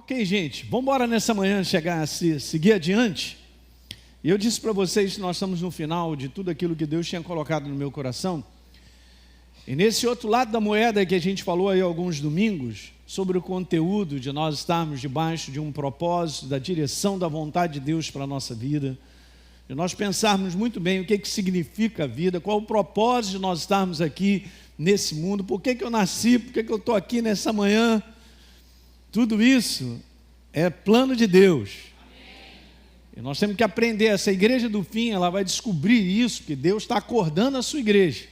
Ok, gente, vamos embora nessa manhã seguir adiante. E eu disse para vocês que nós estamos no final de tudo aquilo que Deus tinha colocado no meu coração. E nesse outro lado da moeda que a gente falou aí alguns domingos, sobre o conteúdo de nós estarmos debaixo de um propósito, da direção da vontade de Deus para a nossa vida, de nós pensarmos muito bem o que significa a vida, qual o propósito de nós estarmos aqui nesse mundo, por que eu nasci, por que eu estou aqui nessa manhã. Tudo isso é plano de Deus. E nós temos que aprender. Essa igreja do fim, ela vai descobrir isso, que Deus está acordando a sua igreja.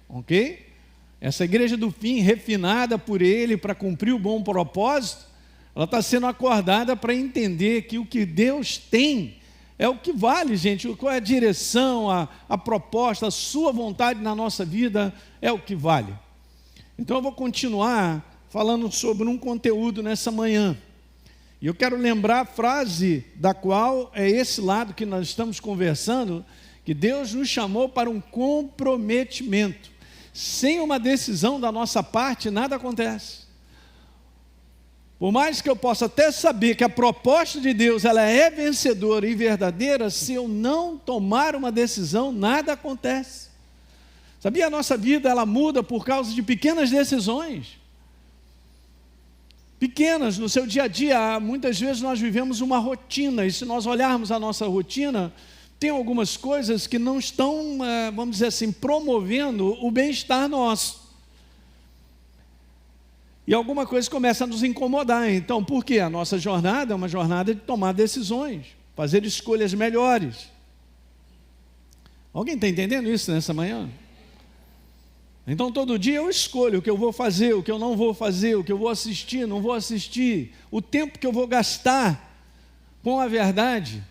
Ok? Essa igreja do fim, refinada por Ele para cumprir o bom propósito, ela está sendo acordada para entender que o que Deus tem é o que vale, gente. Qual é a direção, a proposta, a sua vontade na nossa vida é o que vale. Então eu vou continuar falando sobre um conteúdo nessa manhã. E eu quero lembrar a frase da qual é esse lado que nós estamos conversando, que Deus nos chamou para um comprometimento. Sem uma decisão da nossa parte, nada acontece. Por mais que eu possa até saber que a proposta de Deus ela é vencedora e verdadeira, se eu não tomar uma decisão, nada acontece. Sabia? A nossa vida ela muda por causa de pequenas decisões. Pequenas, no seu dia a dia. Muitas vezes nós vivemos uma rotina, e se nós olharmos a nossa rotina, tem algumas coisas que não estão, vamos dizer assim, promovendo o bem-estar nosso. E alguma coisa começa a nos incomodar. Então, por quê? A nossa jornada é uma jornada de tomar decisões, fazer escolhas melhores. Alguém está entendendo isso nessa manhã? Então, todo dia eu escolho o que eu vou fazer, o que eu não vou fazer, o que eu vou assistir, não vou assistir, o tempo que eu vou gastar com a verdade.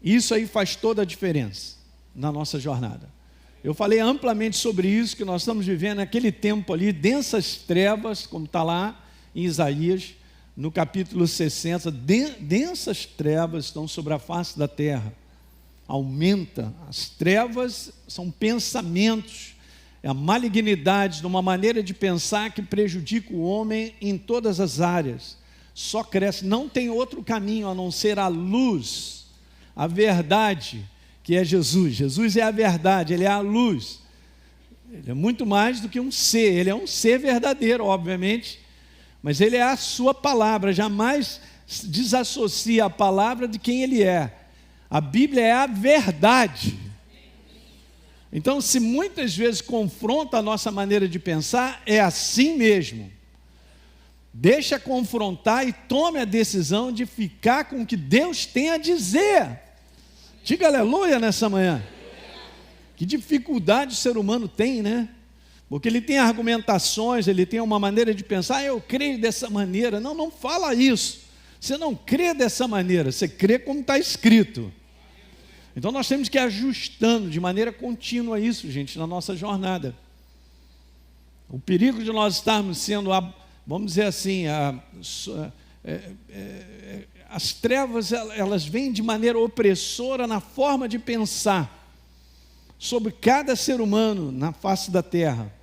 Isso aí faz toda a diferença na nossa jornada. Eu falei amplamente sobre isso, que nós estamos vivendo naquele tempo ali, densas trevas, como está lá em Isaías, no capítulo 60, densas trevas estão sobre a face da terra. Aumenta, as trevas são pensamentos, é a malignidade de uma maneira de pensar que prejudica o homem em todas as áreas. Só cresce, não tem outro caminho a não ser a luz, a verdade, que é Jesus. Jesus é a verdade, Ele é a luz. Ele é muito mais do que um ser, Ele é um ser verdadeiro, obviamente, mas Ele é a sua palavra, jamais desassocia a palavra de quem Ele é. A Bíblia é a verdade. Então, se muitas vezes confronta a nossa maneira de pensar, é assim mesmo. Deixa confrontar e tome a decisão de ficar com o que Deus tem a dizer. Diga aleluia nessa manhã. Que dificuldade o ser humano tem, né? Porque ele tem argumentações, ele tem uma maneira de pensar, eu creio dessa maneira. Não, não fala isso. Você não crê dessa maneira, você crê como está escrito. Então nós temos que ir ajustando de maneira contínua isso, gente, na nossa jornada. O perigo de nós estarmos sendo, vamos dizer assim, as trevas elas vêm de maneira opressora na forma de pensar sobre cada ser humano na face da terra.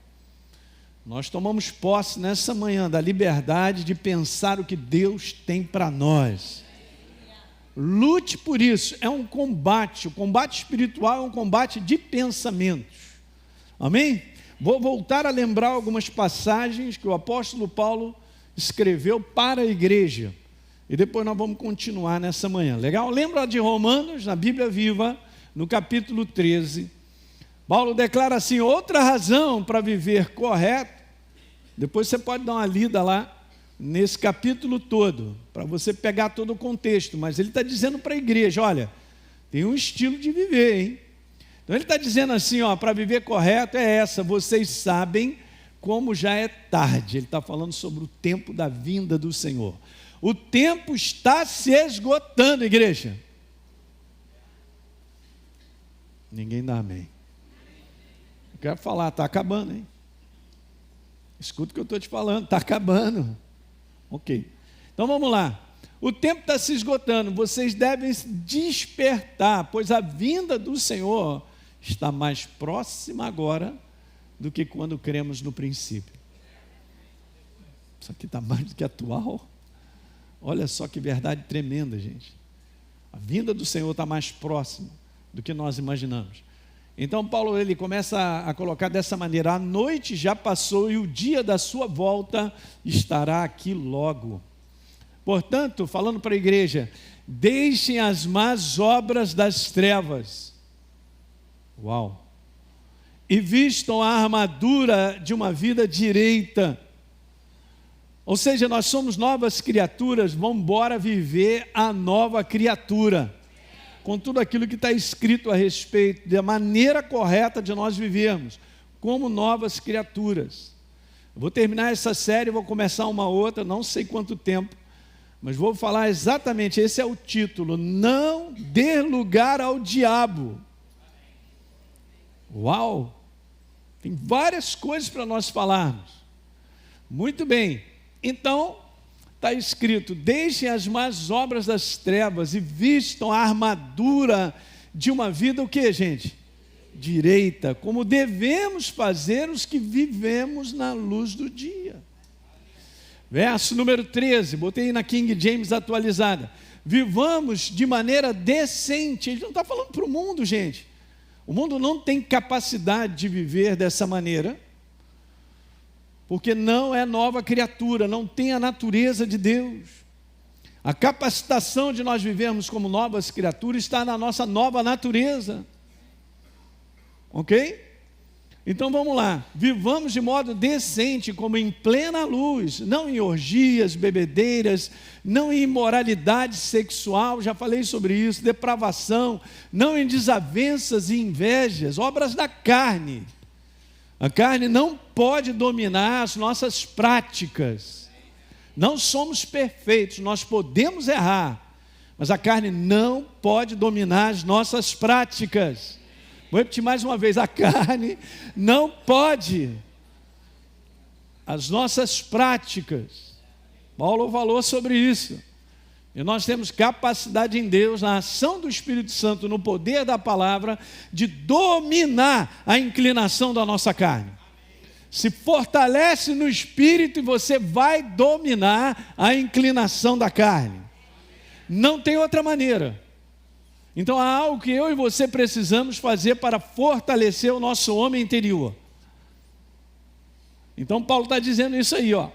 Nós tomamos posse nessa manhã da liberdade de pensar o que Deus tem para nós. Lute por isso, é um combate. O combate espiritual é um combate de pensamentos. Amém? Vou voltar a lembrar algumas passagens que o apóstolo Paulo escreveu para a igreja. E depois nós vamos continuar nessa manhã. Legal? Lembra de Romanos, na Bíblia Viva, no capítulo 13. Paulo declara assim, outra razão para viver correto. Depois você pode dar uma lida lá, nesse capítulo todo, para você pegar todo o contexto, mas ele está dizendo para a igreja, olha, tem um estilo de viver, hein? Então ele está dizendo assim, para viver correto é essa, vocês sabem como já é tarde. Ele está falando sobre o tempo da vinda do Senhor. O tempo está se esgotando, igreja. Ninguém dá amém. Eu quero falar, está acabando, hein? Escuta o que eu estou te falando, está acabando. Ok, então vamos lá. O tempo está se esgotando, vocês devem despertar, pois a vinda do Senhor está mais próxima agora do que quando cremos no princípio. Isso aqui está mais do que atual. Olha só que verdade tremenda, gente. A vinda do Senhor está mais próxima do que nós imaginamos. Então Paulo ele começa a colocar dessa maneira: a noite já passou e o dia da sua volta estará aqui logo. Portanto, falando para a igreja, deixem as más obras das trevas. Uau! E vistam a armadura de uma vida direita. Ou seja, nós somos novas criaturas, vamos embora viver a nova criatura, com tudo aquilo que está escrito a respeito da maneira correta de nós vivermos, como novas criaturas. Eu vou terminar essa série, vou começar uma outra, não sei quanto tempo, mas vou falar exatamente, esse é o título: não dê lugar ao diabo. Uau! Tem várias coisas para nós falarmos. Muito bem. Então, está escrito: deixem as más obras das trevas e vistam a armadura de uma vida, o que, gente? Direita, como devemos fazer os que vivemos na luz do dia. Verso número 13, botei na King James atualizada: vivamos de maneira decente. Ele não está falando para o mundo, gente. O mundo não tem capacidade de viver dessa maneira, porque não é nova criatura, não tem a natureza de Deus. A capacitação de nós vivermos como novas criaturas está na nossa nova natureza. Ok? Então vamos lá, vivamos de modo decente, como em plena luz, não em orgias, bebedeiras, não em imoralidade sexual, já falei sobre isso, depravação, não em desavenças e invejas, obras da carne. A carne não pode dominar as nossas práticas. Não somos perfeitos, nós podemos errar, mas a carne não pode dominar as nossas práticas. Vou repetir mais uma vez: a carne não pode. As nossas práticas. Paulo falou sobre isso. E nós temos capacidade em Deus, na ação do Espírito Santo, no poder da palavra, de dominar a inclinação da nossa carne. Se fortalece no Espírito e você vai dominar a inclinação da carne. Não tem outra maneira. Então há algo que eu e você precisamos fazer para fortalecer o nosso homem interior. Então Paulo está dizendo isso aí, ó.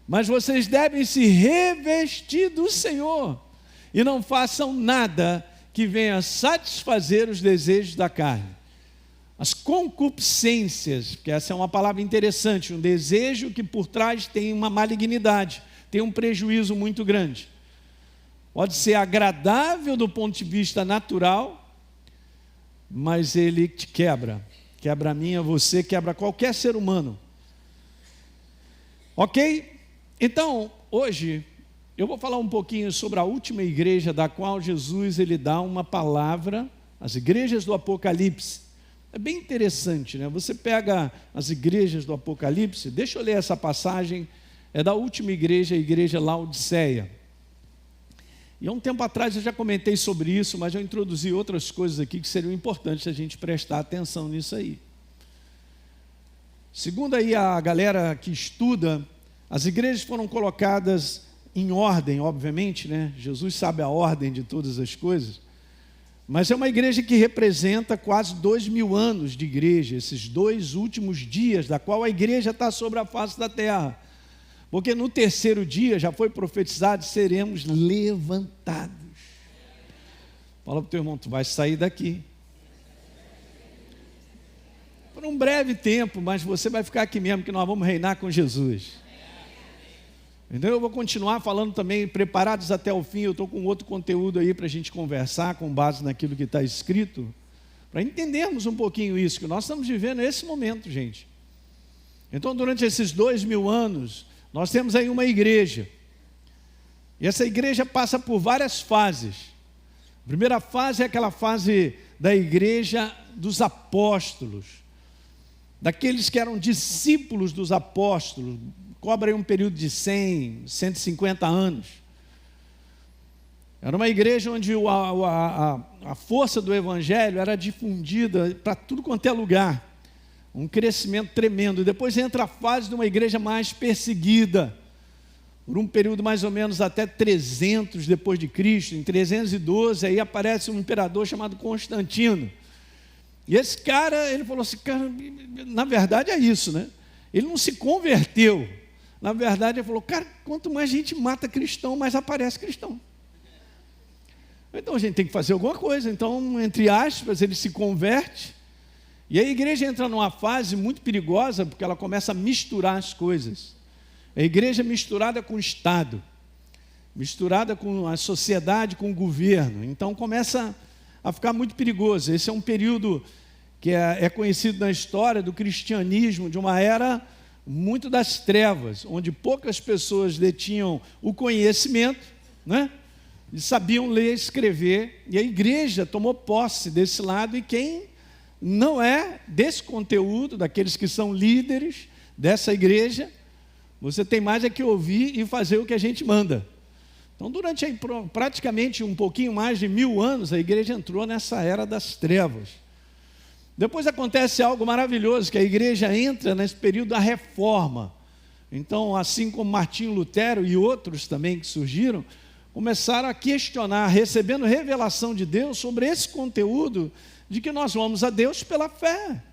Mas vocês devem se revestir do Senhor e não façam nada que venha satisfazer os desejos da carne. As concupiscências, porque essa é uma palavra interessante, um desejo que por trás tem uma malignidade, tem um prejuízo muito grande. Pode ser agradável do ponto de vista natural, mas ele te quebra. Quebra a mim, a você, quebra qualquer ser humano. Ok? Então, hoje, eu vou falar um pouquinho sobre a última igreja da qual Jesus ele dá uma palavra, as igrejas do Apocalipse. É bem interessante, né? Você pega as igrejas do Apocalipse, deixa eu ler essa passagem, é da última igreja, a igreja Laodiceia. E há um tempo atrás eu já comentei sobre isso, mas eu introduzi outras coisas aqui que seriam importantes a gente prestar atenção nisso aí. Segundo aí a galera que estuda, as igrejas foram colocadas em ordem, obviamente, né? Jesus sabe a ordem de todas as coisas, mas é uma igreja que representa quase 2000 anos de igreja, esses 2 últimos dias, da qual a igreja está sobre a face da terra. Porque no terceiro dia já foi profetizado, seremos levantados. Fala para o teu irmão, tu vai sair daqui. Por um breve tempo, mas você vai ficar aqui mesmo, que nós vamos reinar com Jesus. Então eu vou continuar falando também, preparados até o fim, eu estou com outro conteúdo aí para a gente conversar, com base naquilo que está escrito, para entendermos um pouquinho isso, que nós estamos vivendo esse momento, gente. Então durante esses 2000 anos, nós temos aí uma igreja, e essa igreja passa por várias fases. A primeira fase é aquela fase da igreja dos apóstolos, daqueles que eram discípulos dos apóstolos, cobra aí um período de 100, 150 anos. Era uma igreja onde a força do evangelho era difundida para tudo quanto é lugar, um crescimento tremendo. Depois entra a fase de uma igreja mais perseguida, por um período mais ou menos até 300 depois de Cristo. Em 312, aí aparece um imperador chamado Constantino. E esse cara, ele falou assim, cara, na verdade é isso, né? Ele não se converteu. Na verdade, ele falou, cara, quanto mais gente mata cristão, mais aparece cristão. Então a gente tem que fazer alguma coisa. Então, entre aspas, ele se converte. E a igreja entra numa fase muito perigosa, porque ela começa a misturar as coisas. A igreja misturada com o Estado, misturada com a sociedade, com o governo. Então começa a ficar muito perigoso. Esse é um período que é conhecido na história do cristianismo, de uma era muito das trevas, onde poucas pessoas detinham o conhecimento, né? E sabiam ler e escrever. E a igreja tomou posse desse lado, e quem não é desse conteúdo, daqueles que são líderes dessa igreja, você tem mais é que ouvir e fazer o que a gente manda. Então, durante praticamente um pouquinho mais de 1000 anos, a igreja entrou nessa era das trevas. Depois acontece algo maravilhoso, que a igreja entra nesse período da reforma. Então, assim como Martinho Lutero e outros também que surgiram, começaram a questionar, recebendo revelação de Deus sobre esse conteúdo de que nós vamos a Deus pela fé.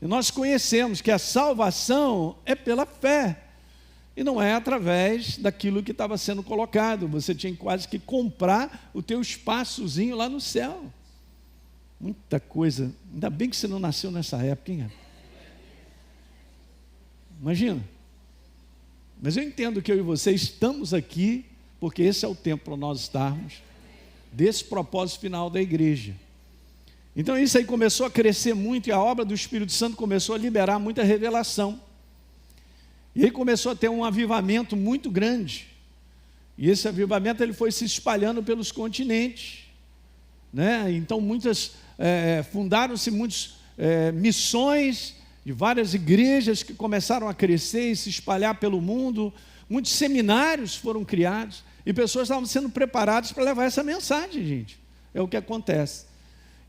E nós conhecemos que a salvação é pela fé. E não é através daquilo que estava sendo colocado. Você tinha quase que comprar o teu espaçozinho lá no céu. Muita coisa. Ainda bem que você não nasceu nessa época, hein? Imagina. Mas eu entendo que eu e você estamos aqui, porque esse é o tempo para nós estarmos, desse propósito final da igreja. Então isso aí começou a crescer muito, e a obra do Espírito Santo começou a liberar muita revelação. E aí começou a ter um avivamento muito grande. E esse avivamento ele foi se espalhando pelos continentes, né? Então fundaram-se muitas missões de várias igrejas que começaram a crescer e se espalhar pelo mundo. Muitos seminários foram criados e pessoas estavam sendo preparadas para levar essa mensagem, gente. É o que acontece.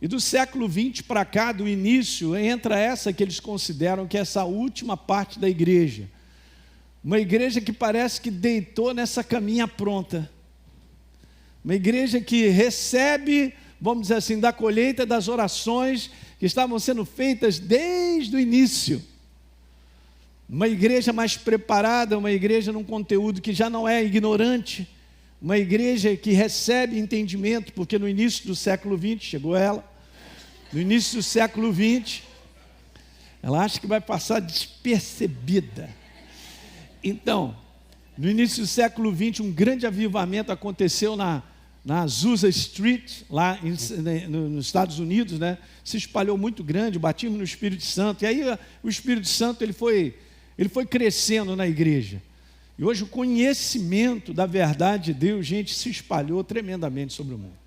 E do século XX para cá, do início, entra essa que eles consideram que é essa última parte da igreja. Uma igreja que parece que deitou nessa caminha pronta. Uma igreja que recebe, vamos dizer assim, da colheita das orações que estavam sendo feitas desde o início. Uma igreja mais preparada, uma igreja num conteúdo que já não é ignorante. Uma igreja que recebe entendimento, porque no início do século XX, chegou ela, no início do século XX, ela acha que vai passar despercebida. Então, no início do século XX, um grande avivamento aconteceu na Azusa Street, lá nos Estados Unidos, né? Se espalhou muito grande, o batismo no Espírito Santo. E aí o Espírito Santo ele foi crescendo na igreja. E hoje o conhecimento da verdade de Deus, gente, se espalhou tremendamente sobre o mundo.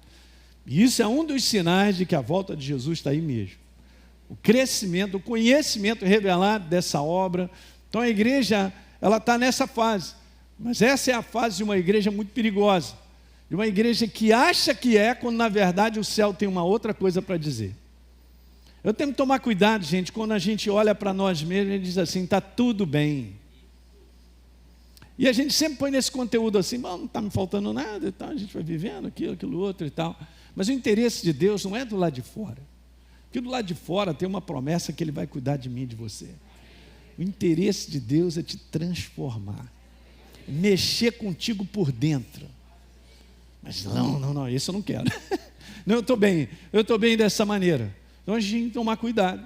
E isso é um dos sinais de que a volta de Jesus está aí mesmo. O crescimento, o conhecimento revelado dessa obra. Então a igreja, ela está nessa fase. Mas essa é a fase de uma igreja muito perigosa. De uma igreja que acha que é, quando na verdade o céu tem uma outra coisa para dizer. Eu tenho que tomar cuidado, gente, quando a gente olha para nós mesmos e diz assim, está tudo bem. E a gente sempre põe nesse conteúdo assim, não está me faltando nada e tal, a gente vai vivendo aquilo outro e tal. Mas o interesse de Deus não é do lado de fora. Porque do lado de fora tem uma promessa que Ele vai cuidar de mim e de você. O interesse de Deus é te transformar. Mexer contigo por dentro. Mas não, isso eu não quero. Não, eu estou bem dessa maneira. Então a gente tem que tomar cuidado.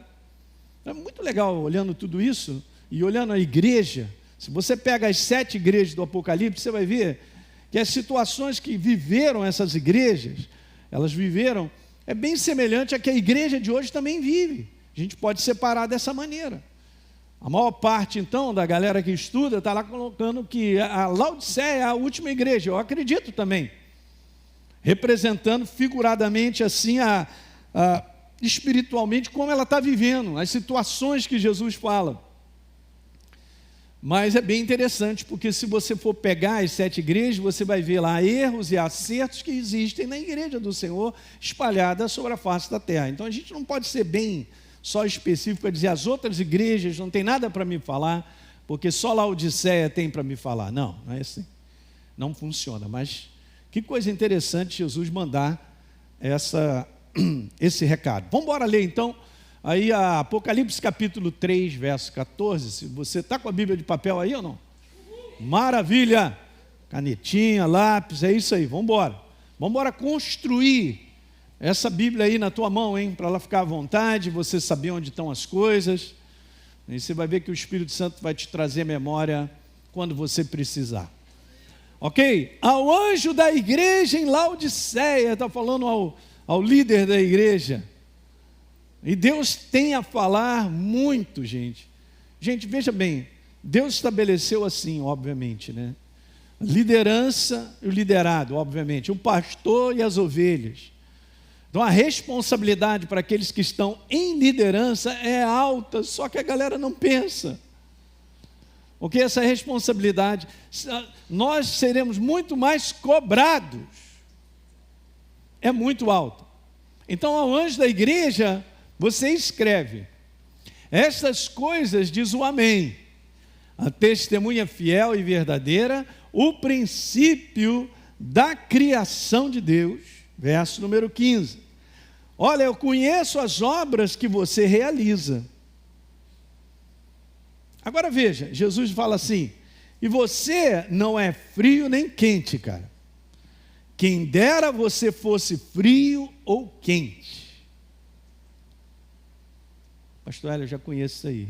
É muito legal olhando tudo isso e olhando a igreja. Se você pega as 7 igrejas do Apocalipse, você vai ver que as situações que viveram essas igrejas, elas viveram, é bem semelhante a que a igreja de hoje também vive. A gente pode separar dessa maneira. A maior parte, então, da galera que estuda, está lá colocando que a Laodiceia é a última igreja. Eu acredito também. Representando figuradamente assim, espiritualmente, como ela está vivendo, as situações que Jesus fala. Mas é bem interessante, porque se você for pegar as 7 igrejas, você vai ver lá erros e acertos que existem na igreja do Senhor, espalhada sobre a face da terra. Então a gente não pode ser bem só específico para dizer as outras igrejas não tem nada para me falar, porque só Laodiceia tem para me falar. Não, não é assim. Não funciona, mas que coisa interessante Jesus mandar esse recado. Vamos embora ler então, aí a Apocalipse capítulo 3, verso 14, se você está com a Bíblia de papel aí ou não? Maravilha! Canetinha, lápis, é isso aí, vamos embora. Vamos embora construir essa Bíblia aí na tua mão, hein? Para ela ficar à vontade, você saber onde estão as coisas, e você vai ver que o Espírito Santo vai te trazer memória quando você precisar. Ok? Ao anjo da igreja em Laodiceia, está falando ao líder da igreja. E Deus tem a falar muito, gente. Gente, veja bem, Deus estabeleceu assim, obviamente, né? Liderança e o liderado, obviamente, o pastor e as ovelhas. Então a responsabilidade para aqueles que estão em liderança é alta, só que a galera não pensa. Porque essa responsabilidade, nós seremos muito mais cobrados. É muito alto. Então, ao anjo da igreja, você escreve: estas coisas diz o Amém, a testemunha fiel e verdadeira, o princípio da criação de Deus. Verso número 15. Olha, eu conheço as obras que você realiza. Agora veja, Jesus fala assim: e você não é frio nem quente, cara. Quem dera você fosse frio ou quente. Pastor Hélio, eu já conheço isso aí.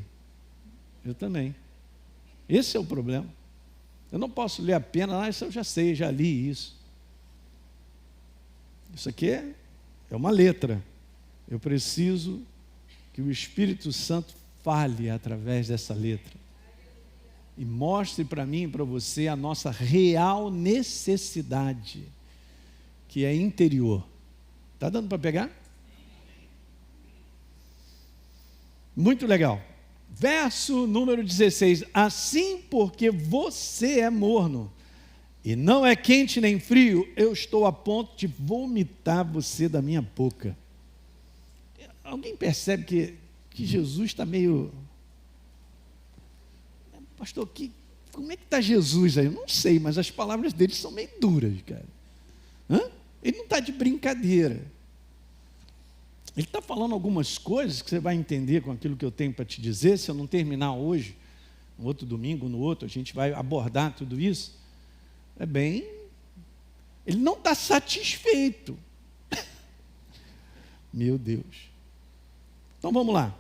Eu também. Esse é o problema. Eu não posso ler apenas, isso eu já sei, já li isso. Isso aqui é uma letra. Eu preciso que o Espírito Santo fale através dessa letra e mostre para mim e para você a nossa real necessidade, que é interior. Está dando para pegar? Muito legal. Verso número 16. Assim, porque você é morno e não é quente nem frio, eu estou a ponto de vomitar você da minha boca. Alguém percebe que Jesus está meio... Pastor, como é que está Jesus aí? Eu não sei, mas as palavras dele são meio duras, cara. Ele não está de brincadeira. Ele está falando algumas coisas que você vai entender com aquilo que eu tenho para te dizer. Se eu não terminar hoje, no outro domingo, no outro, a gente vai abordar tudo isso. Ele não está satisfeito. Meu Deus. Então vamos lá.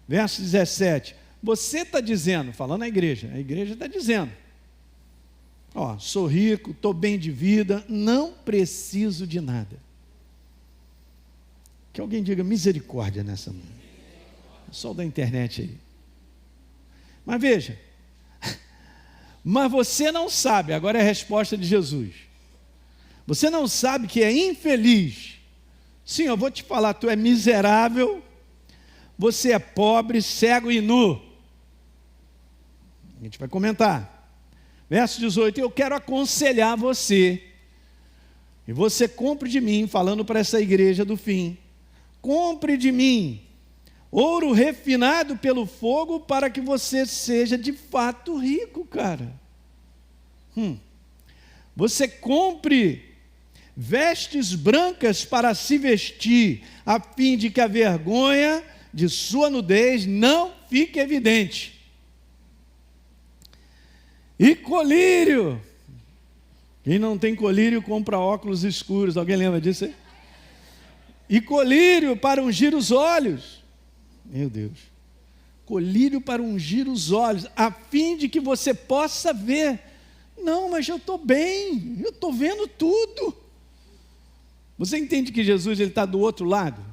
Verso 17. Você está dizendo, falando a igreja está dizendo: sou rico, estou bem de vida, não preciso de nada. Que alguém diga misericórdia nessa manhã. Pessoal da internet aí. Mas veja, mas você não sabe, agora é a resposta de Jesus. Você não sabe que é infeliz. Sim, eu vou te falar, tu é miserável, você é pobre, cego e nu. A gente vai comentar. Verso 18, eu quero aconselhar você, e você compre de mim, falando para essa igreja do fim, compre de mim ouro refinado pelo fogo, para que você seja de fato rico, cara. Você compre vestes brancas para se vestir, a fim de que a vergonha de sua nudez não fique evidente. E colírio. Quem não tem colírio compra óculos escuros. Alguém lembra disso aí? E colírio para ungir os olhos. Meu Deus. Colírio para ungir os olhos, a fim de que você possa ver. Não, mas eu estou bem, eu estou vendo tudo. Você entende que Jesus está do outro lado?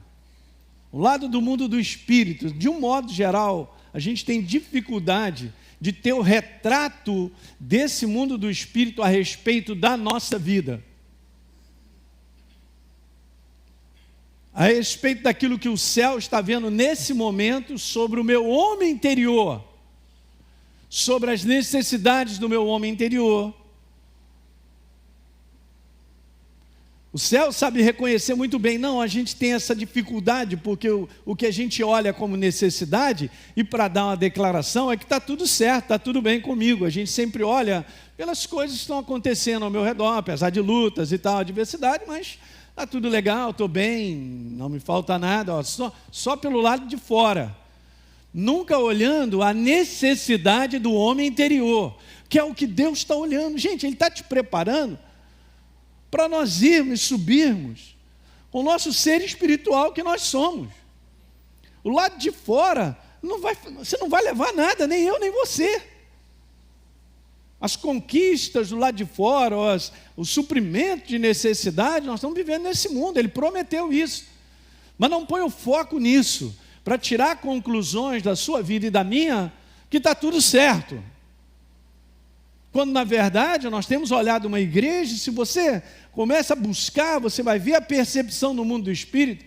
O lado do mundo do espírito. De um modo geral, a gente tem dificuldade de ter o retrato desse mundo do espírito a respeito da nossa vida. A respeito daquilo que o céu está vendo nesse momento sobre o meu homem interior, sobre as necessidades do meu homem interior. O céu sabe reconhecer muito bem. Não, a gente tem essa dificuldade, porque o que a gente olha como necessidade, e para dar uma declaração, é que está tudo certo, está tudo bem comigo. A gente sempre olha pelas coisas que estão acontecendo ao meu redor, apesar de lutas e tal, adversidade, mas está tudo legal, estou bem, não me falta nada, ó, só pelo lado de fora. Nunca olhando a necessidade do homem interior, que é o que Deus está olhando. Gente, Ele está te preparando para nós irmos, subirmos com o nosso ser espiritual que nós somos. O lado de fora, você não vai levar nada, nem eu, nem você. As conquistas do lado de fora, o suprimento de necessidade, nós estamos vivendo nesse mundo, Ele prometeu isso. Mas não põe o foco nisso, para tirar conclusões da sua vida e da minha, que está tudo certo. Quando na verdade nós temos olhado uma igreja, e se você começa a buscar, você vai ver a percepção no mundo do Espírito,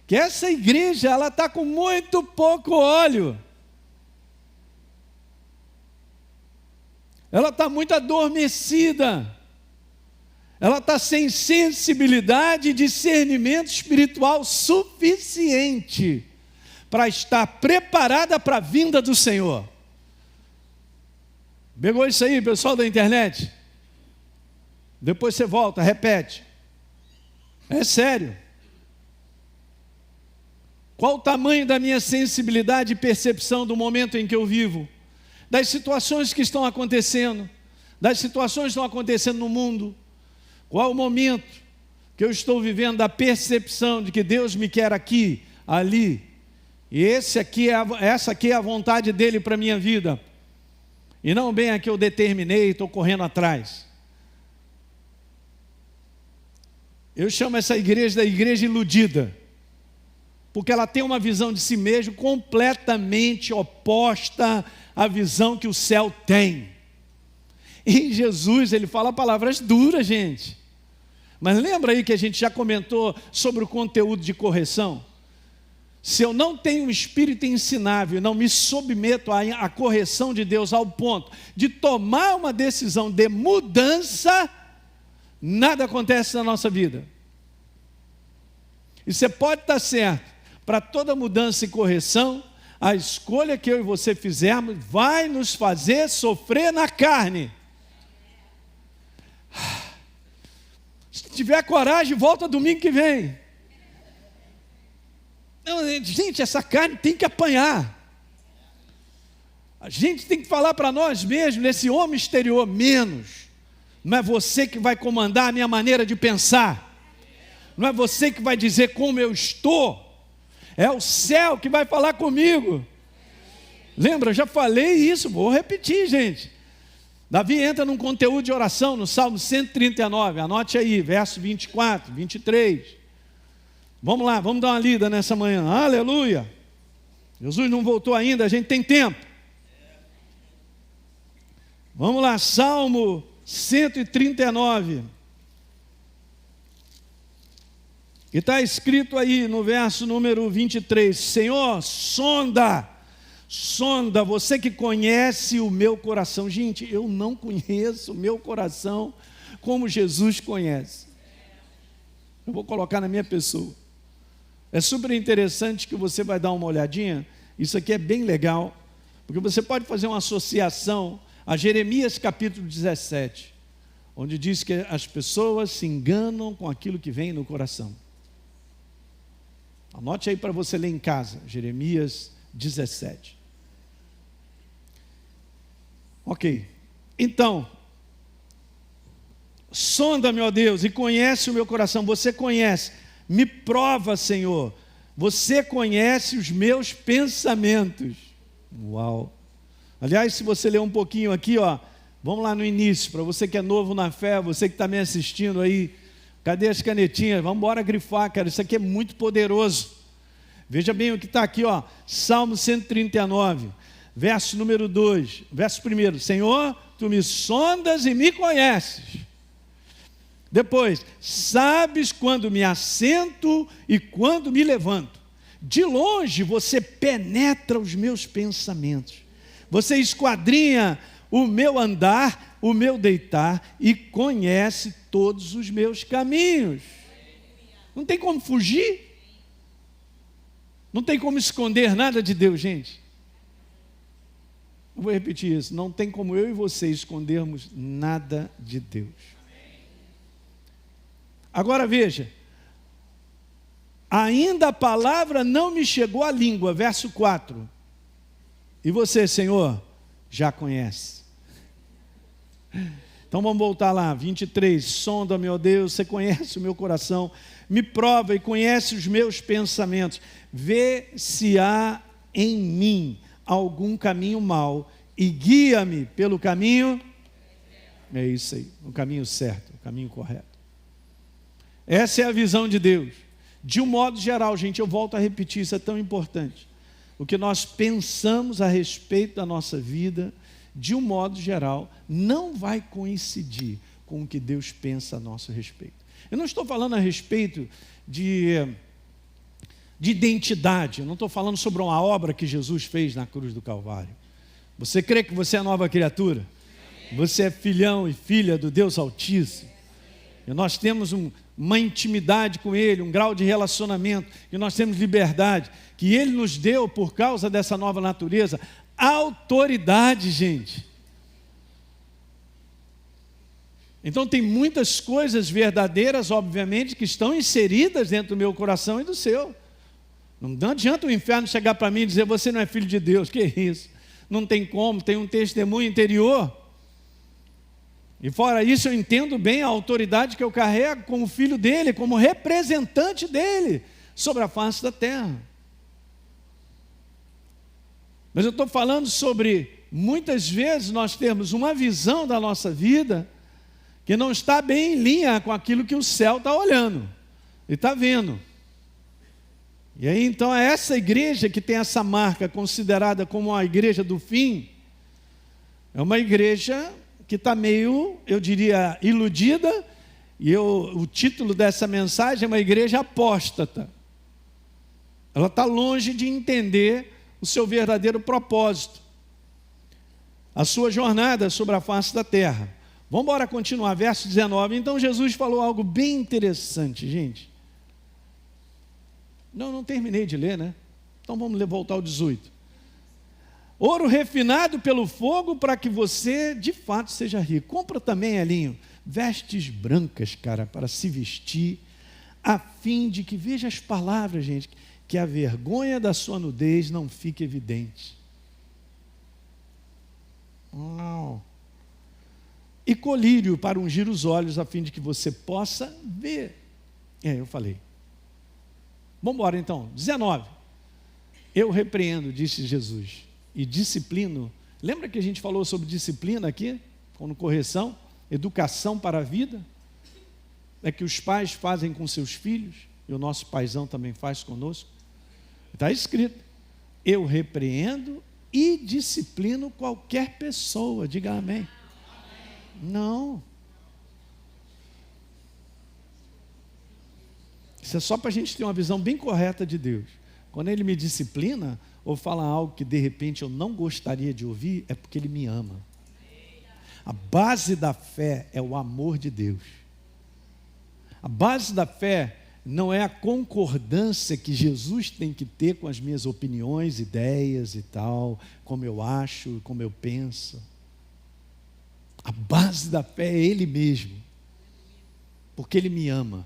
que essa igreja, ela está com muito pouco óleo. Ela está muito adormecida. Ela está sem sensibilidade e discernimento espiritual suficiente para estar preparada para a vinda do Senhor. Pegou isso aí, pessoal da internet? Depois você volta, repete. É sério. Qual o tamanho da minha sensibilidade e percepção do momento em que eu vivo? Das situações que estão acontecendo, das situações que estão acontecendo no mundo. Qual o momento que eu estou vivendo da percepção de que Deus me quer aqui, ali, e essa aqui é a vontade dEle para a minha vida, e não bem a que eu determinei, estou correndo atrás. Eu chamo essa igreja da igreja iludida, porque ela tem uma visão de si mesma completamente oposta à visão que o céu tem. E Jesus, Ele fala palavras duras, gente. Mas lembra aí que a gente já comentou sobre o conteúdo de correção? Se eu não tenho um espírito ensinável, não me submeto à correção de Deus ao ponto de tomar uma decisão de mudança, nada acontece na nossa vida. E você pode estar certo, para toda mudança e correção, a escolha que eu e você fizermos vai nos fazer sofrer na carne. Se tiver coragem, volta domingo que vem. Não, gente, essa carne tem que apanhar. A gente tem que falar para nós mesmos, nesse homem exterior, menos. Não é você que vai comandar a minha maneira de pensar. Não é você que vai dizer como eu estou. É o céu que vai falar comigo. Lembra, eu já falei isso, vou repetir, gente. Davi entra num conteúdo de oração no Salmo 139, anote aí, verso 24, 23. Vamos lá, vamos dar uma lida nessa manhã. Aleluia. Jesus não voltou ainda, a gente tem tempo. Vamos lá, Salmo 139. E está escrito aí no verso número 23, Senhor, sonda, você que conhece o meu coração. Gente, eu não conheço o meu coração como Jesus conhece. Eu vou colocar na minha pessoa. É super interessante que você vai dar uma olhadinha. Isso aqui é bem legal, porque você pode fazer uma associação a Jeremias capítulo 17, onde diz que as pessoas se enganam com aquilo que vem no coração. Anote aí para você ler em casa, Jeremias 17. Ok, então, sonda-me, ó Deus, e conhece o meu coração. Você conhece, me prova, Senhor. Você conhece os meus pensamentos. Uau! Aliás, se você ler um pouquinho aqui, ó, vamos lá no início, para você que é novo na fé, você que está me assistindo aí, cadê as canetinhas? Vamos embora grifar, cara, isso aqui é muito poderoso. Veja bem o que está aqui, ó, Salmo 139, verso número 2, verso 1, Senhor, Tu me sondas e me conheces. Depois, sabes quando me assento e quando me levanto. De longe você penetra os meus pensamentos. Você esquadrinha o meu andar, o meu deitar e conhece todos os meus caminhos. Não tem como fugir. Não tem como esconder nada de Deus, gente. Eu vou repetir isso. Não tem como eu e você escondermos nada de Deus. Agora veja. Ainda a palavra não me chegou à língua. Verso 4. E você, Senhor, já conhece. Então vamos voltar lá, 23. Sonda-me, ó Deus, você conhece o meu coração. Me prova e conhece os meus pensamentos. Vê se há em mim algum caminho mau e guia-me pelo caminho. É isso aí, o caminho certo, o caminho correto. Essa é a visão de Deus. De um modo geral, gente, eu volto a repetir, isso é tão importante. O que nós pensamos a respeito da nossa vida, de um modo geral, não vai coincidir com o que Deus pensa a nosso respeito. Eu não estou falando a respeito de identidade, eu não estou falando sobre uma obra que Jesus fez na cruz do Calvário. Você crê que você é nova criatura? Você é filhão e filha do Deus Altíssimo. E nós temos uma intimidade com Ele, um grau de relacionamento, e nós temos liberdade, que Ele nos deu por causa dessa nova natureza, autoridade, gente. Então tem muitas coisas verdadeiras, obviamente, que estão inseridas dentro do meu coração e do seu. Não adianta o inferno chegar para mim e dizer, você não é filho de Deus, que isso? Não tem como, tem um testemunho interior. E fora isso, eu entendo bem a autoridade que eu carrego como filho dele, como representante dele sobre a face da terra. Mas eu estou falando sobre, muitas vezes nós temos uma visão da nossa vida que não está bem em linha com aquilo que o céu está olhando e está vendo. E aí então é essa igreja que tem essa marca considerada como a igreja do fim, é uma igreja que está meio, eu diria, iludida, e o título dessa mensagem é uma igreja apóstata. Ela está longe de entender o seu verdadeiro propósito, a sua jornada sobre a face da terra. Vamos embora continuar, verso 19. Então Jesus falou algo bem interessante, gente. Não terminei de ler, né? Então vamos voltar ao 18. Ouro refinado pelo fogo para que você de fato seja rico. Compra também, Elinho, vestes brancas, cara, para se vestir, a fim de que, veja as palavras, gente, que a vergonha da sua nudez não fique evidente. Uau. E colírio para ungir os olhos, a fim de que você possa ver. Eu falei. Vamos embora então, 19. Eu repreendo, disse Jesus, e disciplino. Lembra que a gente falou sobre disciplina aqui? Como correção, educação para a vida? É que os pais fazem com seus filhos, e o nosso paizão também faz conosco. Está escrito, eu repreendo e disciplino qualquer pessoa, diga amém. Não. Isso é só para a gente ter uma visão bem correta de Deus. Quando Ele me disciplina, ou fala algo que de repente eu não gostaria de ouvir, é porque Ele me ama. A base da fé é o amor de Deus. A base da fé não é a concordância que Jesus tem que ter com as minhas opiniões, ideias e tal, como eu acho, como eu penso. A base da fé é Ele mesmo, porque Ele me ama.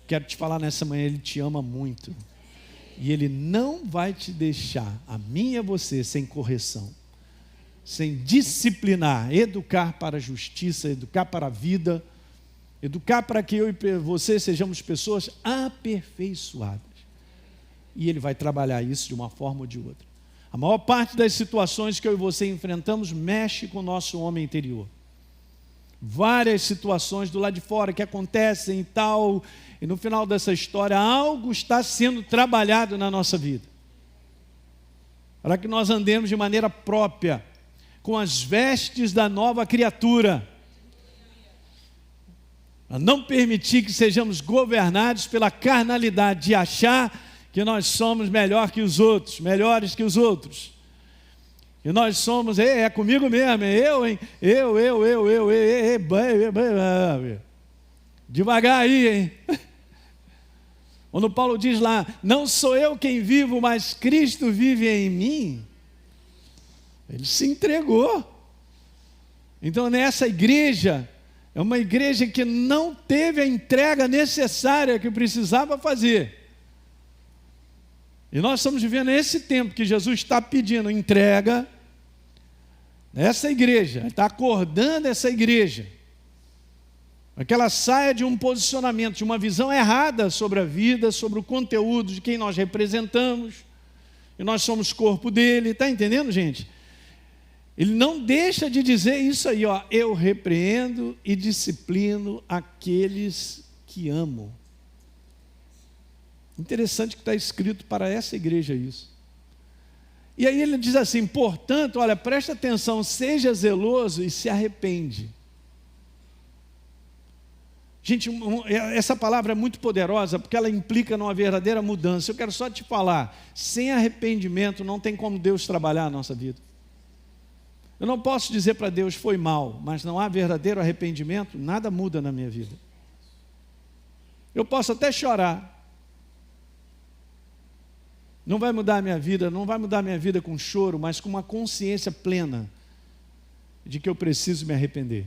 Quero te falar nessa manhã, Ele te ama muito. E Ele não vai te deixar, a mim e a você, sem correção, sem disciplinar, educar para a justiça, educar para a vida, educar para que eu e você sejamos pessoas aperfeiçoadas. E Ele vai trabalhar isso de uma forma ou de outra. A maior parte das situações que eu e você enfrentamos mexe com o nosso homem interior. Várias situações do lado de fora que acontecem e tal, e no final dessa história algo está sendo trabalhado na nossa vida, para que nós andemos de maneira própria, com as vestes da nova criatura, a não permitir que sejamos governados pela carnalidade de achar que nós somos melhor que os outros, melhores que os outros. E nós somos, é comigo mesmo, é eu, hein? Eu. Devagar aí, hein? Quando Paulo diz lá, não sou eu quem vivo, mas Cristo vive em mim. Ele se entregou. Então nessa igreja, é uma igreja que não teve a entrega necessária que precisava fazer. E nós estamos vivendo esse tempo que Jesus está pedindo entrega nessa igreja, está acordando essa igreja, para que ela saia de um posicionamento, de uma visão errada sobre a vida, sobre o conteúdo de quem nós representamos, e nós somos corpo dele, está entendendo, gente? Ele não deixa de dizer isso aí, ó, eu repreendo e disciplino aqueles que amo. Interessante que está escrito para essa igreja isso. E aí ele diz assim, portanto, olha, presta atenção, seja zeloso e se arrepende. Gente, essa palavra é muito poderosa, porque ela implica numa verdadeira mudança. Eu quero só te falar, sem arrependimento não tem como Deus trabalhar a nossa vida. Eu não posso dizer para Deus, foi mal, mas não há verdadeiro arrependimento, nada muda na minha vida. Eu posso até chorar. Não vai mudar a minha vida, não vai mudar a minha vida com choro, mas com uma consciência plena de que eu preciso me arrepender.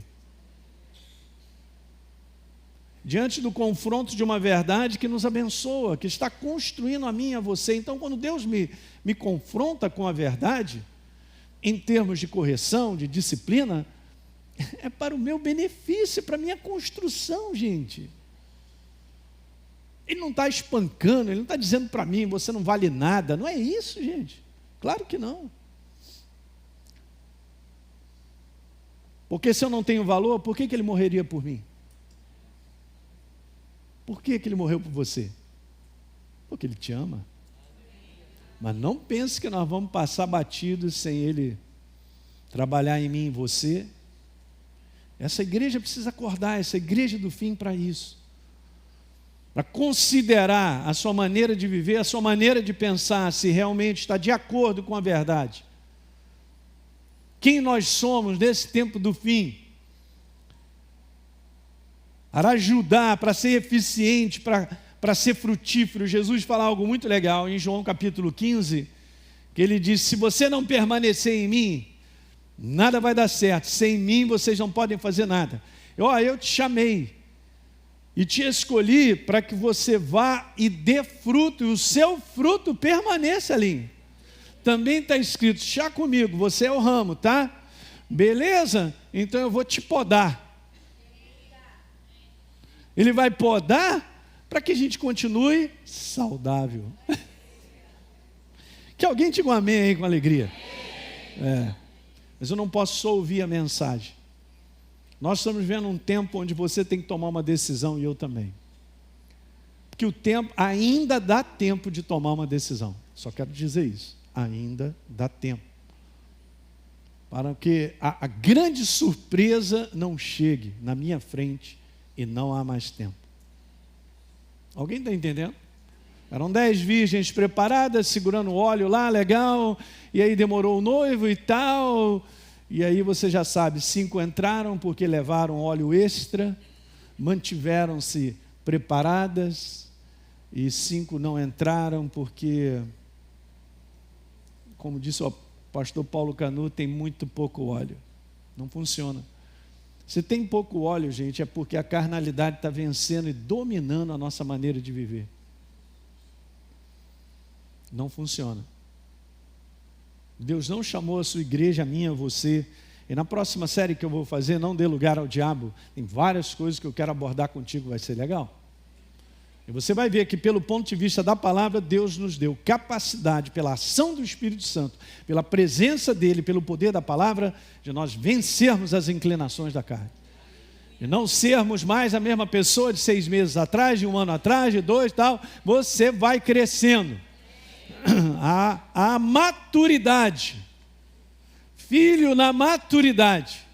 Diante do confronto de uma verdade que nos abençoa, que está construindo a mim e a você. Então, quando Deus me confronta com a verdade, em termos de correção, de disciplina, é para o meu benefício, para a minha construção, gente. Ele não está espancando, ele não está dizendo para mim, você não vale nada. Não é isso, gente. Claro que não. Porque se eu não tenho valor, por que ele morreria por mim? Por que ele morreu por você? Porque ele te ama. Mas não pense que nós vamos passar batidos sem ele trabalhar em mim e em você. Essa igreja precisa acordar, essa igreja do fim para isso. Para considerar a sua maneira de viver, a sua maneira de pensar, se realmente está de acordo com a verdade. Quem nós somos nesse tempo do fim. Para ajudar, para ser eficiente, para ser frutífero. Jesus fala algo muito legal em João capítulo 15, que ele diz, se você não permanecer em mim, nada vai dar certo, sem mim vocês não podem fazer nada. Eu te chamei, e te escolhi para que você vá e dê fruto, e o seu fruto permaneça ali. Também está escrito, chá comigo, você é o ramo, tá? Beleza? Então eu vou te podar. Ele vai podar para que a gente continue saudável. Que alguém diga um amém aí com alegria. Mas eu não posso só ouvir a mensagem. Nós estamos vivendo um tempo onde você tem que tomar uma decisão e eu também. Porque o tempo, ainda dá tempo de tomar uma decisão. Só quero dizer isso. Ainda dá tempo. Para que a grande surpresa não chegue na minha frente e não há mais tempo. Alguém está entendendo? Eram 10 virgens preparadas, segurando o óleo lá, legal, e aí demorou o noivo e tal, e aí você já sabe, 5 entraram porque levaram óleo extra, mantiveram-se preparadas, e 5 não entraram porque, como disse o pastor Paulo Canu, tem muito pouco óleo. Não funciona. Se tem pouco óleo, gente, é porque a carnalidade está vencendo e dominando a nossa maneira de viver. Não funciona. Deus não chamou a sua igreja, a minha, a você. E na próxima série que eu vou fazer, Não Dê Lugar ao Diabo, tem várias coisas que eu quero abordar contigo, vai ser legal. E você vai ver que pelo ponto de vista da palavra, Deus nos deu capacidade, pela ação do Espírito Santo, pela presença dEle, pelo poder da palavra, de nós vencermos as inclinações da carne. E não sermos mais a mesma pessoa de 6 meses atrás, de 1 ano atrás, de 2 e tal. Você vai crescendo. A maturidade. Filho na maturidade.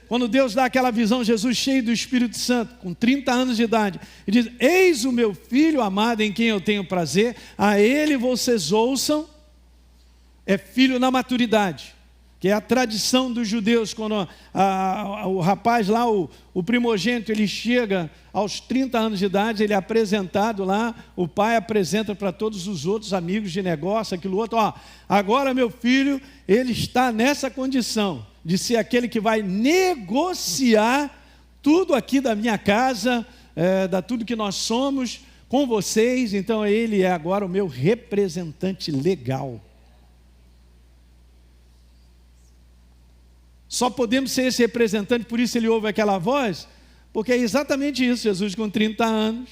Quando Deus dá aquela visão, Jesus cheio do Espírito Santo, com 30 anos de idade, e diz, eis o meu filho amado em quem eu tenho prazer, a ele vocês ouçam, é filho na maturidade. que é a tradição dos judeus, quando o rapaz lá, o primogênito, ele chega aos 30 anos de idade, ele é apresentado lá, o pai apresenta para todos os outros amigos de negócio, aquilo outro, agora meu filho, ele está nessa condição de ser aquele que vai negociar tudo aqui da minha casa, da tudo que nós somos com vocês, então ele é agora o meu representante legal. Só podemos ser esse representante, por isso ele ouve aquela voz, porque é exatamente isso, Jesus com 30 anos.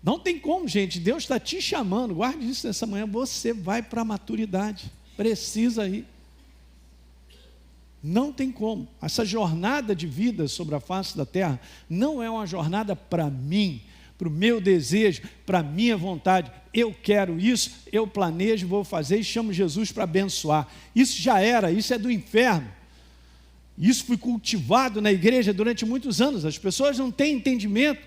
Não tem como, gente, Deus está te chamando, guarde isso nessa manhã, você vai para a maturidade, precisa ir. Não tem como, essa jornada de vida sobre a face da terra, não é uma jornada para mim, para o meu desejo, para a minha vontade, eu quero isso, eu planejo, vou fazer e chamo Jesus para abençoar. Isso já era, isso é do inferno. Isso foi cultivado na igreja durante muitos anos. As pessoas não têm entendimento,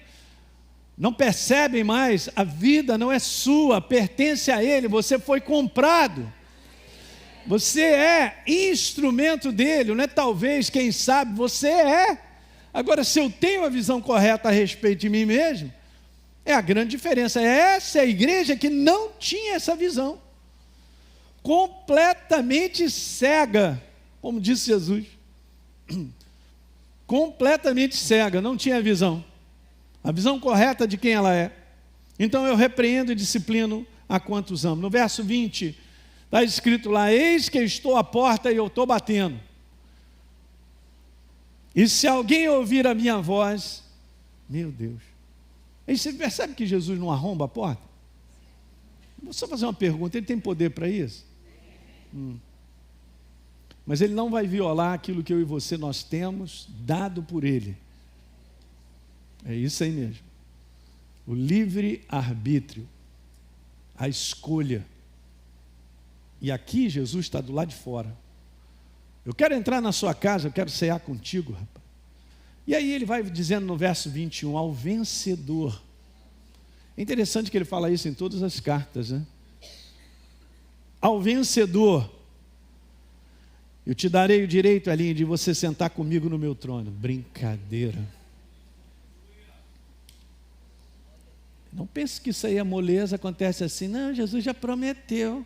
não percebem mais, a vida não é sua, pertence a Ele, você foi comprado. Você é instrumento dele, não é talvez, quem sabe, você é. Agora, se eu tenho a visão correta a respeito de mim mesmo, é a grande diferença. Essa é a igreja que não tinha essa visão. Completamente cega, como disse Jesus. Completamente cega, não tinha visão. A visão correta de quem ela é. Então eu repreendo e disciplino a quantos amo. No verso 20, está escrito lá, eis que estou à porta e eu estou batendo. E se alguém ouvir a minha voz, meu Deus. Aí você percebe que Jesus não arromba a porta? Vou só fazer uma pergunta, ele tem poder para isso? Mas ele não vai violar aquilo que eu e você nós temos, dado por ele. É isso aí mesmo. O livre-arbítrio, a escolha. E aqui Jesus está do lado de fora. Eu quero entrar na sua casa, eu quero cear contigo, rapaz. E aí ele vai dizendo no verso 21, ao vencedor. É interessante que ele fala isso em todas as cartas, né? Ao vencedor, eu te darei o direito, Aline, de você sentar comigo no meu trono. Brincadeira. Não pense que isso aí é moleza, acontece assim. Não, Jesus já prometeu.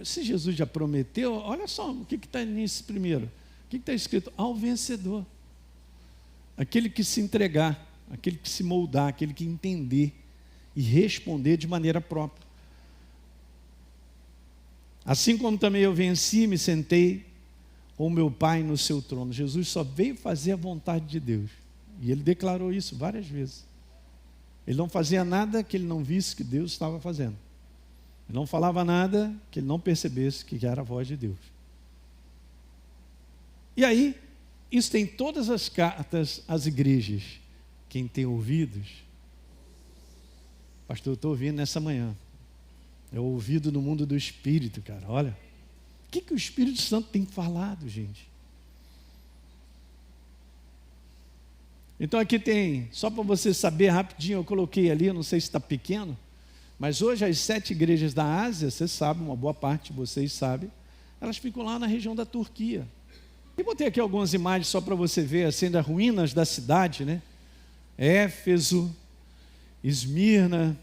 Se Jesus já prometeu, olha só o que está nisso primeiro. O que está escrito? Ao vencedor. Aquele que se entregar, aquele que se moldar, aquele que entender e responder de maneira própria. Assim como também eu venci e me sentei com o meu Pai no seu trono. Jesus só veio fazer a vontade de Deus. E ele declarou isso várias vezes. Ele não fazia nada que ele não visse que Deus estava fazendo. Ele não falava nada que ele não percebesse que era a voz de Deus. E aí, isso tem todas as cartas às igrejas. Quem tem ouvidos, pastor, eu estou ouvindo nessa manhã. É o ouvido no mundo do Espírito, cara. Olha, o que o Espírito Santo tem falado, gente? Então aqui tem, só para você saber rapidinho, eu coloquei ali, eu não sei se está pequeno, mas hoje as 7 igrejas da Ásia, você sabe, uma boa parte de vocês sabe, elas ficam lá na região da Turquia. E botei aqui algumas imagens só para você ver, assim, das ruínas da cidade, né? Éfeso, Esmirna,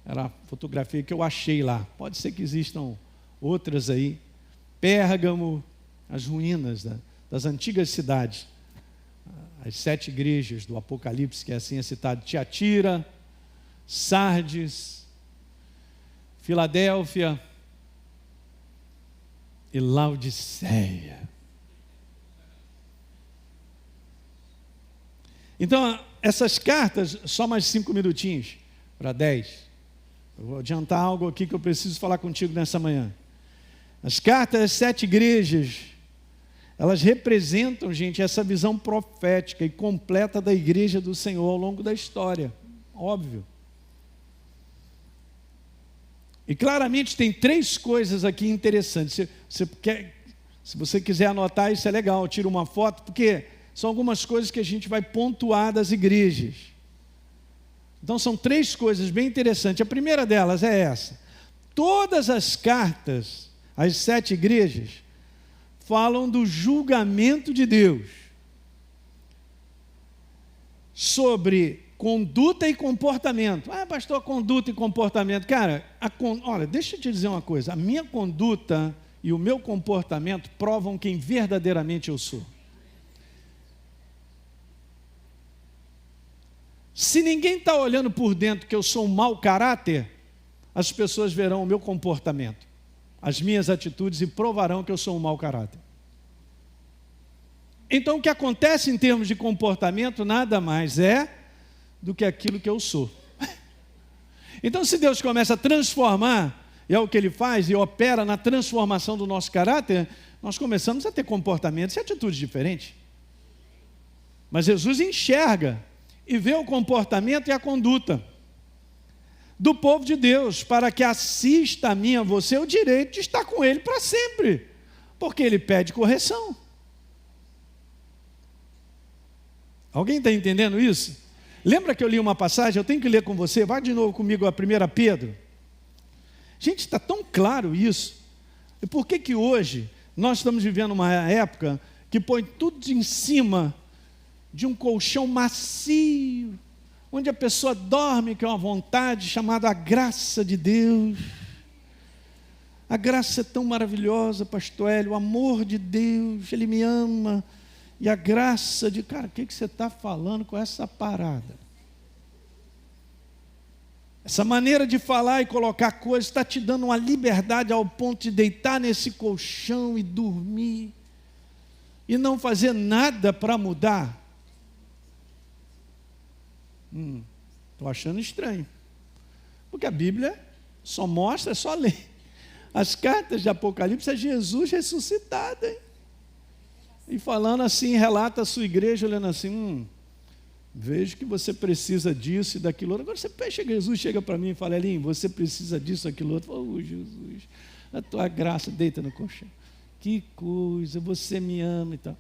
era a fotografia que eu achei lá. Pode ser que existam outras aí. Pérgamo, as ruínas das antigas cidades. As 7 igrejas do Apocalipse, que é assim é citado. Tiatira, Sardes, Filadélfia e Laodiceia. Então, essas cartas, só mais 5 minutinhos, para 10. Eu vou adiantar algo aqui que eu preciso falar contigo nessa manhã. As cartas das 7 igrejas, elas representam, gente, essa visão profética e completa da igreja do Senhor ao longo da história. Óbvio. E claramente tem 3 coisas aqui interessantes. Se você quiser anotar, isso é legal, tira uma foto, porque são algumas coisas que a gente vai pontuar das igrejas. Então são 3 coisas bem interessantes. A primeira delas é essa. todas as cartas, as 7 igrejas, falam do julgamento de Deus sobre conduta e comportamento. Ah, pastor, conduta e comportamento. Cara, olha, deixa eu te dizer uma coisa. A minha conduta e o meu comportamento provam quem verdadeiramente eu sou. Se ninguém está olhando por dentro que eu sou um mau caráter, as pessoas verão o meu comportamento, as minhas atitudes e provarão que eu sou um mau caráter. Então, o que acontece em termos de comportamento nada mais é do que aquilo que eu sou. Então, se Deus começa a transformar, e é o que Ele faz, e opera na transformação do nosso caráter, nós começamos a ter comportamentos e atitudes diferentes. Mas Jesus enxerga e vê o comportamento e a conduta do povo de Deus, para que assista a mim e a você o direito de estar com Ele para sempre, porque Ele pede correção. Alguém está entendendo isso? Lembra que eu li uma passagem? Eu tenho que ler com você. Vai de novo comigo a 1 Pedro. Gente, está tão claro isso. E por que hoje nós estamos vivendo uma época que põe tudo em cima de um colchão macio, onde a pessoa dorme, que é uma vontade, chamada a graça de Deus. A graça é tão maravilhosa, pastor Hélio, o amor de Deus, Ele me ama. E a graça de, cara, o que você está falando com essa parada? Essa maneira de falar e colocar coisas está te dando uma liberdade ao ponto de deitar nesse colchão e dormir, e não fazer nada para mudar. Estou achando estranho, porque a Bíblia só mostra, é só ler. As cartas de Apocalipse é Jesus ressuscitado, hein? E falando assim, relata a sua igreja, olhando assim, vejo que você precisa disso e daquilo outro. Agora Jesus chega para mim e fala, Elinho, você precisa disso, aquilo outro. Oh, Jesus, a tua graça, deita no colchão. Que coisa, você me ama e tal.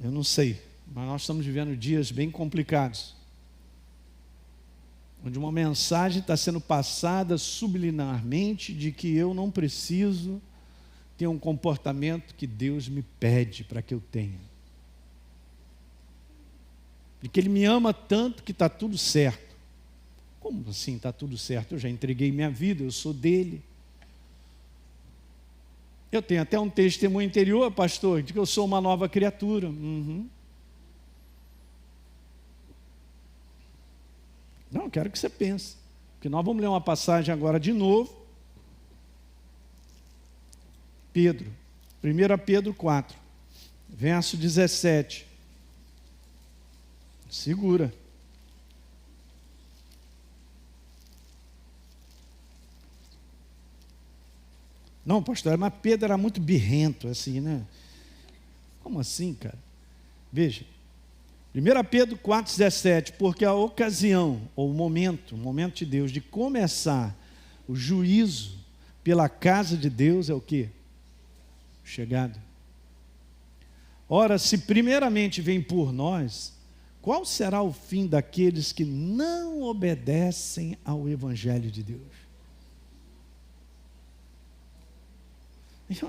Eu não sei, mas nós estamos vivendo dias bem complicados, onde uma mensagem está sendo passada subliminarmente de que eu não preciso ter um comportamento que Deus me pede para que eu tenha. De que Ele me ama tanto que está tudo certo. Como assim está tudo certo? Eu já entreguei minha vida, eu sou dele. Eu tenho até um testemunho interior, pastor, de que eu sou uma nova criatura. Não, quero que você pense. Porque nós vamos ler uma passagem agora de novo. Pedro, 1 Pedro 4, verso 17. Segura. Não, pastor, mas Pedro era muito birrento, assim, né? Como assim, cara? Veja. 1 Pedro 4,17, porque a ocasião, ou o momento de Deus de começar o juízo pela casa de Deus é o quê? Chegado. Ora, se primeiramente vem por nós, qual será o fim daqueles que não obedecem ao Evangelho de Deus?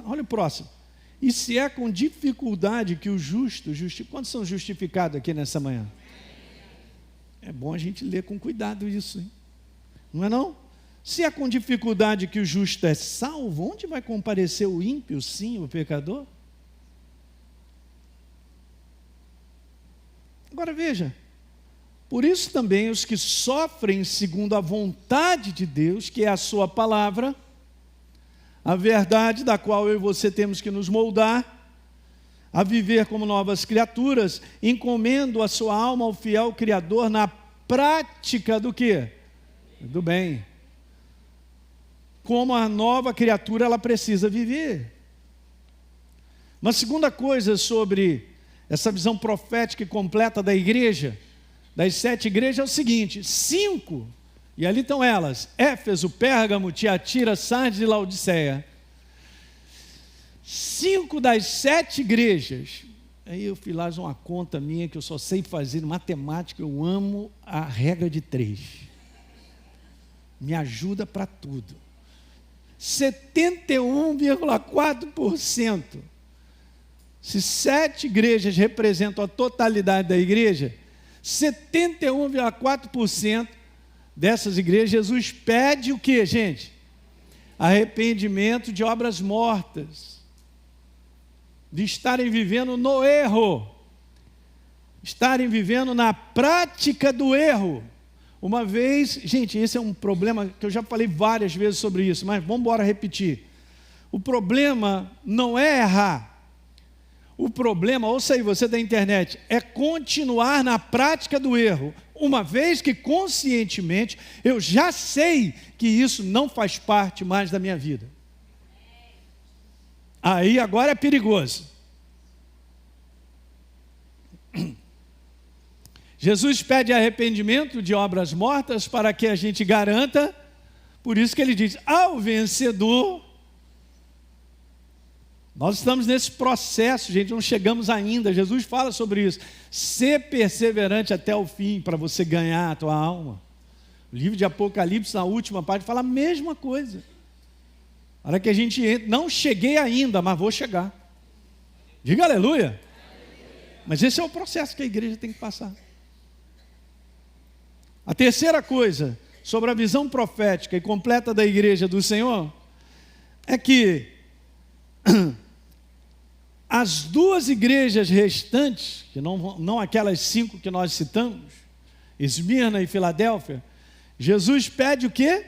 Olha o próximo. E se é com dificuldade que o justo, quantos são justificados aqui nessa manhã? É bom a gente ler com cuidado isso, hein? Não é não? Se é com dificuldade que o justo é salvo, onde vai comparecer o ímpio, sim, o pecador? Agora veja, por isso também os que sofrem segundo a vontade de Deus, que é a sua palavra, a verdade da qual eu e você temos que nos moldar, a viver como novas criaturas, encomendo a sua alma ao fiel Criador na prática do quê? Do bem. Como a nova criatura ela precisa viver. Uma segunda coisa sobre essa visão profética e completa da igreja, das 7 igrejas, é o seguinte: 5, e ali estão elas, Éfeso, Pérgamo, Tiatira, Sardes e Laodiceia. 5 das 7 igrejas Aí eu fiz lá uma conta minha que eu só sei fazer matemática, eu amo a regra de 3. Me ajuda para tudo. 71,4%. Se 7 igrejas representam a totalidade da igreja, 71,4% dessas igrejas, Jesus pede o que, gente? Arrependimento de obras mortas, de estarem vivendo no erro, estarem vivendo na prática do erro. Uma vez, gente, esse é um problema que eu já falei várias vezes sobre isso, mas vamos embora repetir. O problema não é errar. O problema, ouça aí, você da internet, é continuar na prática do erro, uma vez que conscientemente eu já sei que isso não faz parte mais da minha vida. Aí agora é perigoso. Jesus pede arrependimento de obras mortas para que a gente garanta, por isso que ele diz, ao vencedor. Nós estamos nesse processo, gente, não chegamos ainda. Jesus fala sobre isso. Ser perseverante até o fim, para você ganhar a tua alma. O livro de Apocalipse, na última parte, fala a mesma coisa. A hora que a gente entra, não cheguei ainda, mas vou chegar. Diga aleluia. Mas esse é o processo que a igreja tem que passar. A terceira coisa, sobre a visão profética e completa da igreja do Senhor, é que as 2 igrejas restantes, que não aquelas 5 que nós citamos, Esmirna e Filadélfia, Jesus pede o quê?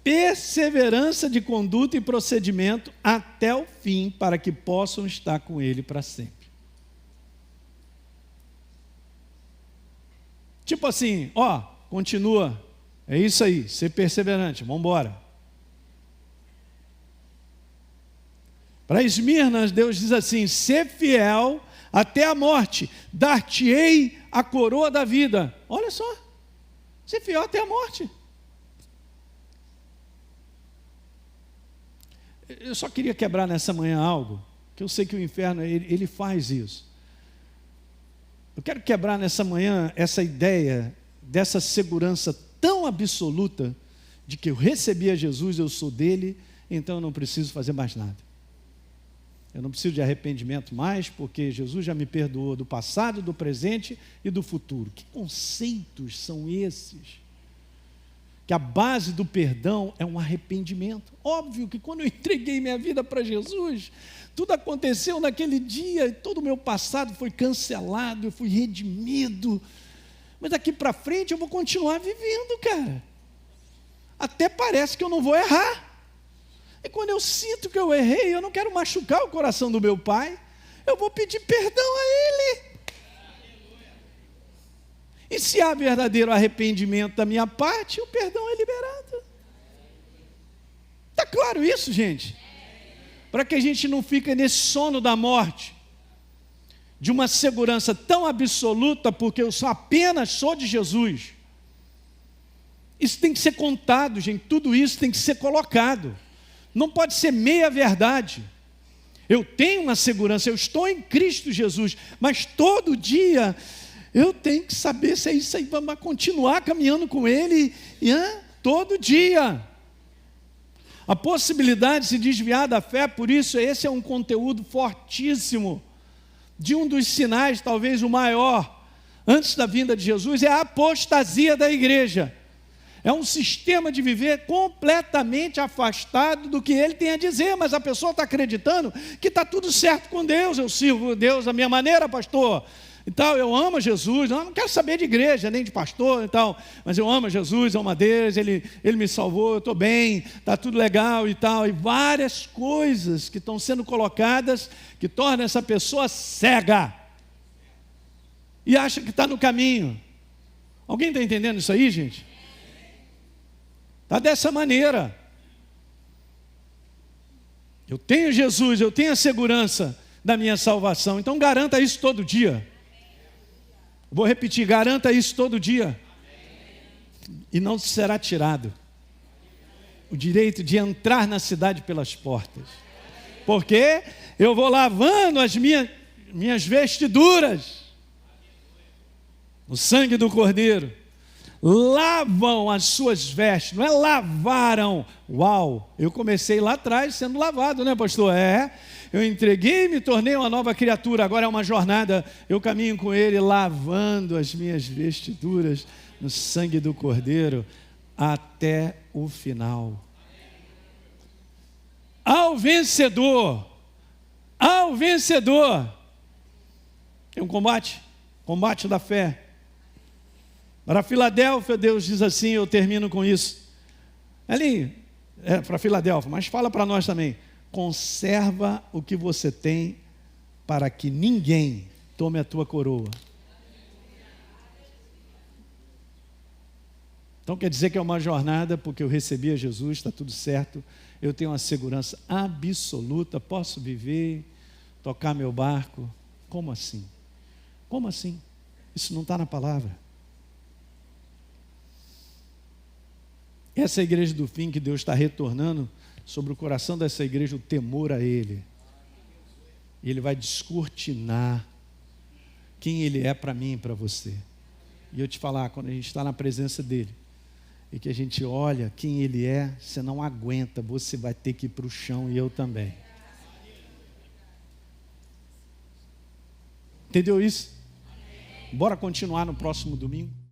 Perseverança de conduta e procedimento até o fim, para que possam estar com Ele para sempre. Tipo assim, continua, é isso aí, ser perseverante, vamos embora. Para Esmirna, Deus diz assim, ser fiel até a morte, dar-te-ei a coroa da vida. Olha só, ser fiel até a morte. Eu só queria quebrar nessa manhã algo, que eu sei que o inferno, ele faz isso. Eu quero quebrar nessa manhã essa ideia dessa segurança tão absoluta de que eu recebi a Jesus, eu sou dele, então eu não preciso fazer mais nada. Eu não preciso de arrependimento mais, porque Jesus já me perdoou do passado, do presente e do futuro. Que conceitos são esses? Que a base do perdão é um arrependimento. Óbvio que quando eu entreguei minha vida para Jesus, tudo aconteceu naquele dia, todo o meu passado foi cancelado, eu fui redimido. Mas daqui para frente eu vou continuar vivendo, cara. Até parece que eu não vou errar. E quando eu sinto que eu errei, eu não quero machucar o coração do meu pai, eu vou pedir perdão a ele. E se há verdadeiro arrependimento da minha parte, o perdão é liberado. Está claro isso, gente? Para que a gente não fique nesse sono da morte, de uma segurança tão absoluta, porque eu apenas sou de Jesus. Isso tem que ser contado, gente, tudo isso tem que ser colocado. Não pode ser meia verdade. Eu tenho uma segurança, eu estou em Cristo Jesus, mas todo dia eu tenho que saber se é isso aí, vamos continuar caminhando com Ele, todo dia. A possibilidade de se desviar da fé, por isso esse é um conteúdo fortíssimo, de um dos sinais, talvez o maior, antes da vinda de Jesus, é a apostasia da igreja. É um sistema de viver completamente afastado do que ele tem a dizer, mas a pessoa está acreditando que está tudo certo com Deus. Eu sirvo Deus da minha maneira, pastor, e tal, eu amo Jesus, não quero saber de igreja, nem de pastor e tal, mas eu amo Jesus, amo a Deus, ele me salvou, eu estou bem, está tudo legal e tal, e várias coisas que estão sendo colocadas, que tornam essa pessoa cega, e acha que está no caminho. Alguém está entendendo isso aí, gente? Está dessa maneira. Eu tenho Jesus, eu tenho a segurança da minha salvação, então garanta isso todo dia. Vou repetir, garanta isso todo dia. E não será tirado o direito de entrar na cidade pelas portas. Porque eu vou lavando as minhas minhas vestiduras no sangue do Cordeiro. Lavam as suas vestes, não é lavaram. Uau, eu comecei lá atrás sendo lavado, né, pastor? Eu entreguei e me tornei uma nova criatura. Agora é uma jornada, eu caminho com Ele, lavando as minhas vestiduras no sangue do Cordeiro até o final. Ao vencedor, tem um combate da fé. Para Filadélfia, Deus diz assim, eu termino com isso. Ali, para Filadélfia, mas fala para nós também. Conserva o que você tem, para que ninguém tome a tua coroa. Então quer dizer que é uma jornada, porque eu recebi a Jesus, está tudo certo. Eu tenho uma segurança absoluta, posso viver, tocar meu barco. Como assim? Como assim? Isso não está na palavra. Essa é a igreja do fim que Deus está retornando sobre o coração dessa igreja, o temor a Ele. E Ele vai descortinar quem Ele é para mim e para você. E eu te falar, quando a gente está na presença dEle, e que a gente olha quem Ele é, você não aguenta, você vai ter que ir para o chão e eu também. Entendeu isso? Bora continuar no próximo domingo?